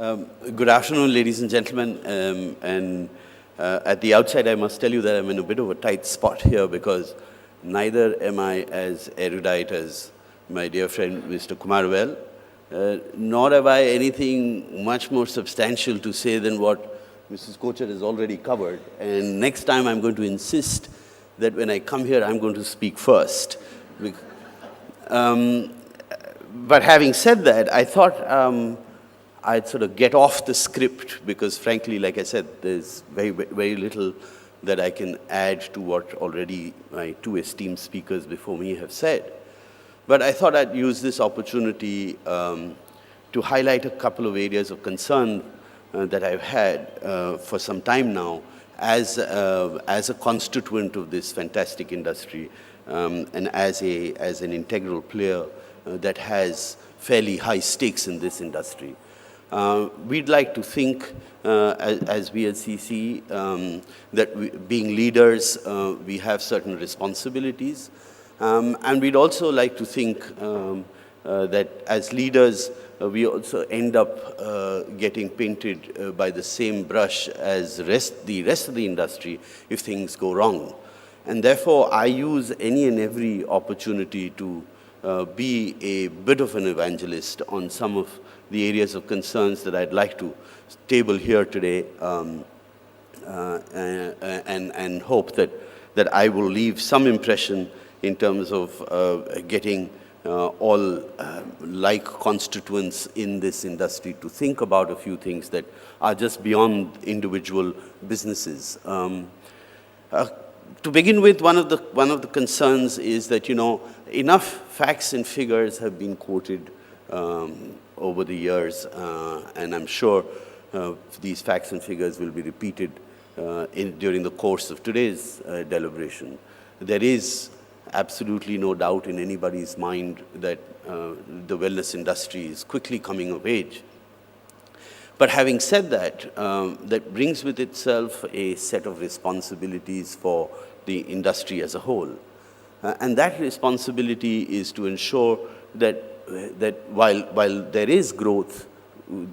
Good afternoon, ladies and gentlemen. At the outset, I must tell you that I'm in a bit of a tight spot here because neither am I as erudite as my dear friend, Mr. Kumarwell, nor have I anything much more substantial to say than what Mrs. Kochar has already covered. And next time, I'm going to insist that when I come here, I'm going to speak first. But having said that, I thought I'd sort of get off the script because, frankly, like I said, there's very little that I can add to what already my two esteemed speakers before me have said. But I thought I'd use this opportunity to highlight a couple of areas of concern that I've had for some time now as a constituent of this fantastic industry and as an integral player that has fairly high stakes in this industry. We'd like to think as VLCC that being leaders, we have certain responsibilities. And we'd also like to think that as leaders, we also end up getting painted by the same brush as the rest of the industry if things go wrong. And therefore, I use any and every opportunity to be a bit of an evangelist on some of the areas of concerns that I'd like to table here today and hope that I will leave some impression in terms of getting all like constituents in this industry to think about a few things that are just beyond individual businesses. To begin with, one of the concerns is that, enough facts and figures have been quoted over the years, and I'm sure these facts and figures will be repeated during the course of today's deliberation. There is absolutely no doubt in anybody's mind that the wellness industry is quickly coming of age. But having said that, that brings with itself a set of responsibilities for the industry as a whole. And that responsibility is to ensure that while there is growth,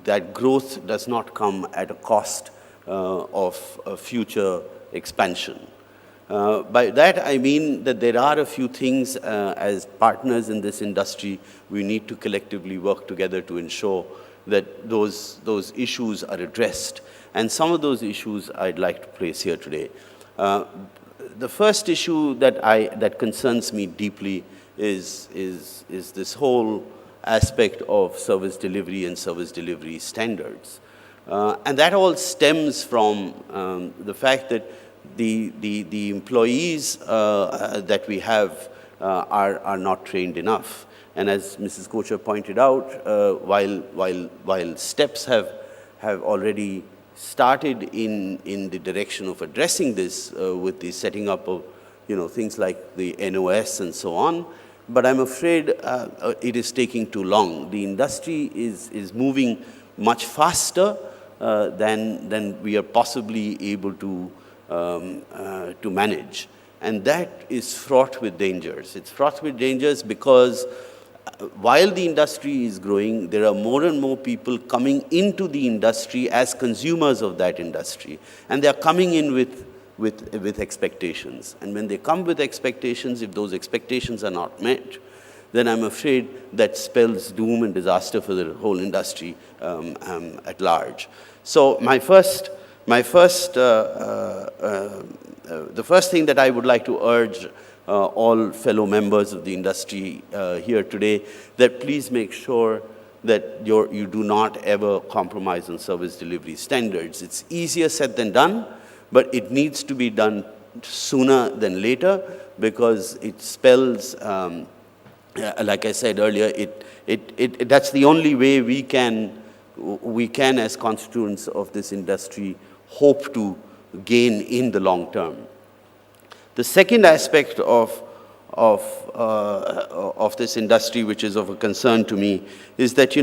that growth does not come at a cost of future expansion. By that, I mean that there are a few things as partners in this industry we need to collectively work together to ensure that those issues are addressed. And some of those issues I'd like to place here today. The first issue that concerns me deeply is this whole aspect of service delivery and service delivery standards. And that all stems from the fact that the employees that we have are not trained enough. And as Mrs. Kochar pointed out, while steps have already started in the direction of addressing this with the setting up of things like the NOS and so on, but I'm afraid it is taking too long. The industry is moving much faster than we are possibly able to manage. And that is fraught with dangers. It's fraught with dangers because while the industry is growing, there are more and more people coming into the industry as consumers of that industry. And they are coming in with expectations. And when they come with expectations, if those expectations are not met, then I'm afraid that spells doom and disaster for the whole industry at large. So the first thing that I would like to urge all fellow members of the industry here today, that please make sure that you do not ever compromise on service delivery standards. It's easier said than done, but it needs to be done sooner than later because it spells, like I said earlier, that's the only way we can as constituents of this industry hope to gain in the long term. The second aspect of this industry, which is of a concern to me, is that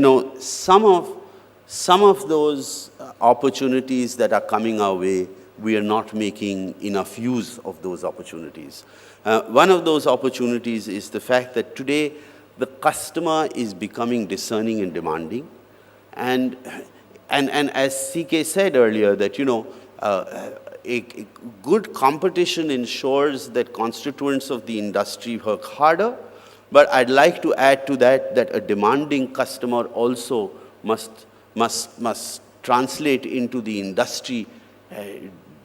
some of those opportunities that are coming our way, we are not making enough use of those opportunities. One of those opportunities is the fact that today the customer is becoming discerning and demanding, and and as CK said earlier, that, you know, a good competition ensures that constituents of the industry work harder. But I'd like to add to that that a demanding customer also must translate into the industry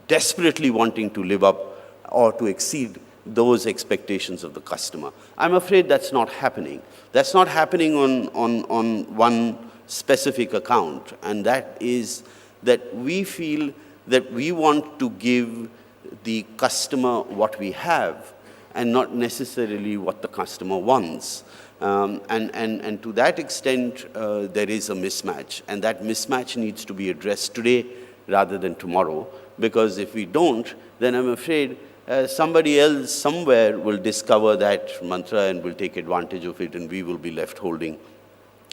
desperately wanting to live up or to exceed those expectations of the customer. I'm afraid that's not happening. That's not happening on one specific account, and that is that we feel that we want to give the customer what we have and not necessarily what the customer wants. And to that extent, there is a mismatch, and that mismatch needs to be addressed today rather than tomorrow, because if we don't, then I'm afraid somebody else somewhere will discover that mantra and will take advantage of it, and we will be left holding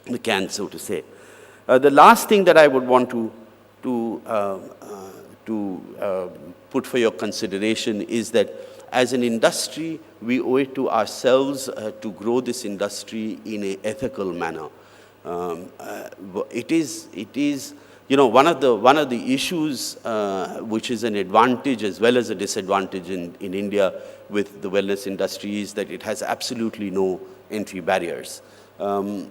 the can, so to say. The last thing that I would want to put for your consideration is that as an industry, we owe it to ourselves to grow this industry in an ethical manner. It is, you know, one of the issues which is an advantage as well as a disadvantage in India with the wellness industry is that it has absolutely no entry barriers. And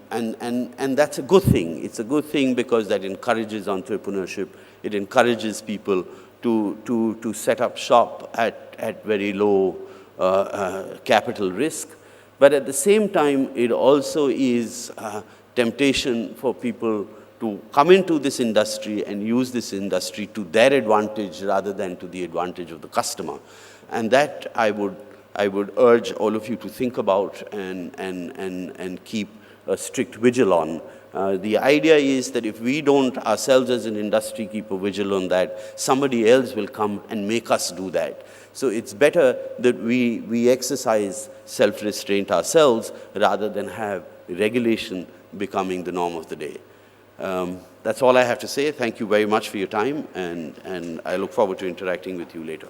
that's a good thing. It's a good thing because that encourages entrepreneurship. It encourages people to set up shop at very low capital risk. But at the same time, it also is temptation for people to come into this industry and use this industry to their advantage rather than to the advantage of the customer. And that I would urge all of you to think about and keep a strict vigil on. The idea is that if we don't ourselves as an industry keep a vigil on that, somebody else will come and make us do that. So it's better that we exercise self-restraint ourselves rather than have regulation becoming the norm of the day. That's all I have to say. Thank you very much for your time, and I look forward to interacting with you later.